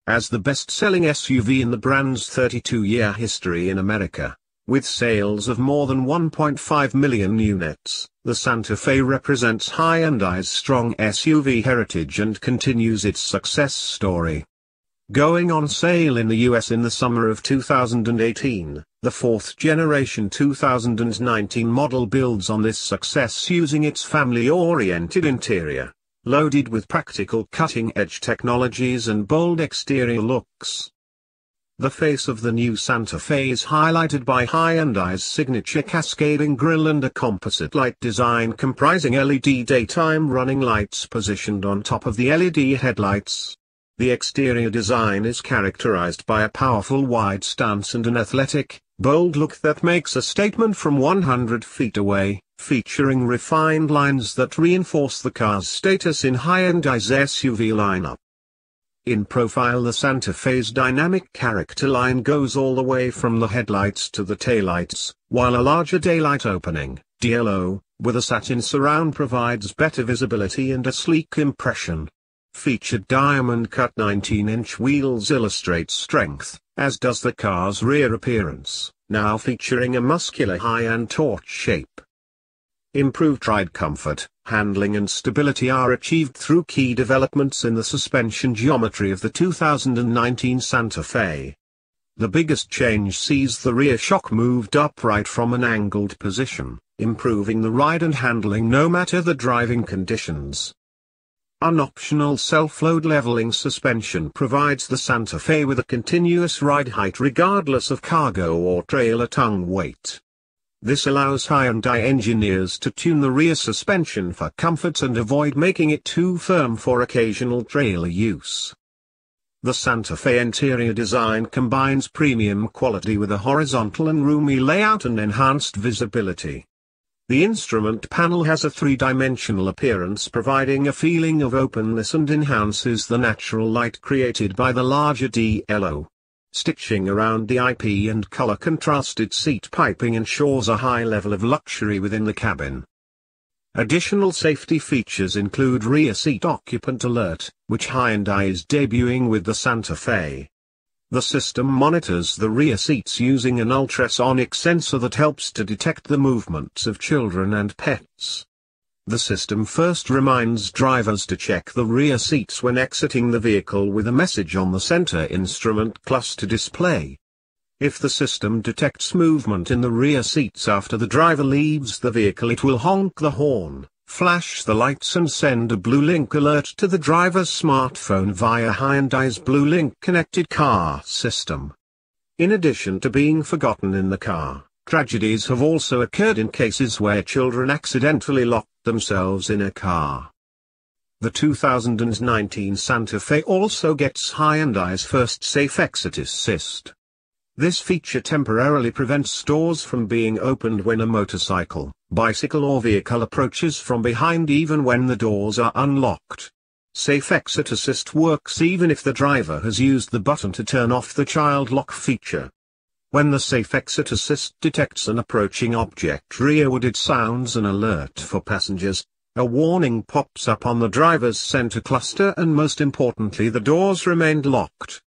as the best-selling SUV in the brand's 32-year history in America. With sales of more than 1.5 million units, the Santa Fe represents Hyundai's strong SUV heritage and continues its success story. Going on sale in the US in the summer of 2018, the fourth-generation 2019 model builds on this success using its family-oriented interior, loaded with practical cutting-edge technologies and bold exterior looks. The face of the new Santa Fe is highlighted by Hyundai's signature cascading grille and a composite light design comprising LED daytime running lights positioned on top of the LED headlights. The exterior design is characterized by a powerful wide stance and an athletic, bold look that makes a statement from 100 feet away, featuring refined lines that reinforce the car's status in Hyundai's SUV lineup. In profile, the Santa Fe's dynamic character line goes all the way from the headlights to the taillights, while a larger daylight opening, DLO, with a satin surround provides better visibility and a sleek impression. Featured diamond-cut 19-inch wheels illustrate strength, as does the car's rear appearance, now featuring a muscular high-end torch shape. Improved ride comfort, handling and stability are achieved through key developments in the suspension geometry of the 2019 Santa Fe. The biggest change sees the rear shock moved upright from an angled position, improving the ride and handling no matter the driving conditions. An optional self-load leveling suspension provides the Santa Fe with a continuous ride height regardless of cargo or trailer tongue weight. This allows Hyundai engineers to tune the rear suspension for comfort and avoid making it too firm for occasional trailer use. The Santa Fe interior design combines premium quality with a horizontal and roomy layout and enhanced visibility. The instrument panel has a three-dimensional appearance, providing a feeling of openness and enhances the natural light created by the larger DLO. Stitching around the IP and color-contrasted seat piping ensures a high level of luxury within the cabin. Additional safety features include rear seat occupant alert, which Hyundai is debuting with the Santa Fe. The system monitors the rear seats using an ultrasonic sensor that helps to detect the movements of children and pets. The system first reminds drivers to check the rear seats when exiting the vehicle with a message on the center instrument cluster display. If the system detects movement in the rear seats after the driver leaves the vehicle, it will honk the horn, flash the lights and send a BlueLink alert to the driver's smartphone via Hyundai's BlueLink connected car system. In addition to being forgotten in the car, tragedies have also occurred in cases where children accidentally locked themselves in a car. The 2019 Santa Fe also gets Hyundai's first Safe Exit Assist. This feature temporarily prevents doors from being opened when a motorcycle, bicycle or vehicle approaches from behind, even when the doors are unlocked. Safe Exit Assist works even if the driver has used the button to turn off the child lock feature. When the Safe Exit Assist detects an approaching object rearward, it sounds an alert for passengers. A warning pops up on the driver's center cluster, and most importantly, the doors remained locked.